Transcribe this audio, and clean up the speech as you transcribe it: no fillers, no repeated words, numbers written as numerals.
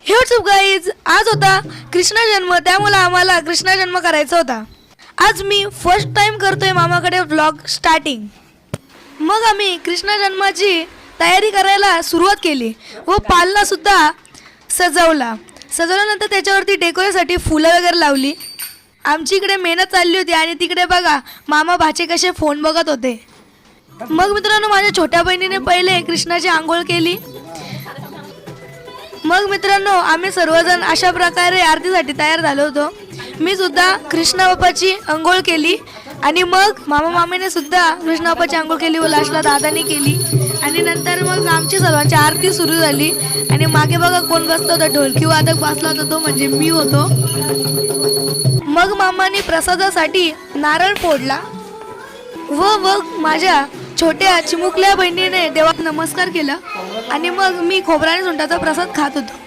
हे WhatsApp guys, आज होता कृष्ण जन्म, त्यामुळे आम्हाला कृष्ण जन्म करायचा होता. आज मी फर्स्ट टाइम करतोय मामाकडे व्लॉग स्टार्टिंग. मग आम्ही कृष्ण जन्माची तयारी करायला सुरुवात केली व पालना सुद्धा सजवल्यानंतर त्याच्यावरती डेकोरेशनसाठी फुलं वगैरे लावली. आमची इकडे मेहनत चालली होती आणि तिकडे बघा मामा भाचे कसे फोन बघत होते. मग मित्रांनो, माझ्या छोट्या बहिणीने पहिले कृष्णाची आंघोळ केली. मग मित्रांनो, आम्ही सर्वजण अशा प्रकारे आरतीसाठी तयार झालो होतो. मी सुद्धा कृष्ण बाप्पाची आंघोळ केली आणि मग मामा मामीने सुद्धा कृष्ण बाप्पाची आंघोळ केली व लास्टला दादाने केली. आणि नंतर मग आमची सर्वांची आरती सुरू झाली. आणि मागे बघा कोण बसलं होतं, ढोलकी वादक बसला होता, तो म्हणजे मी होतो. मग मामाने प्रसादासाठी नारळ फोडला व मग माझ्या छोट्या चिमुकल्या बहिणीने देवाला नमस्कार केला आणि मग मी खोबरा आणि सुंठाचा प्रसाद खात होतो.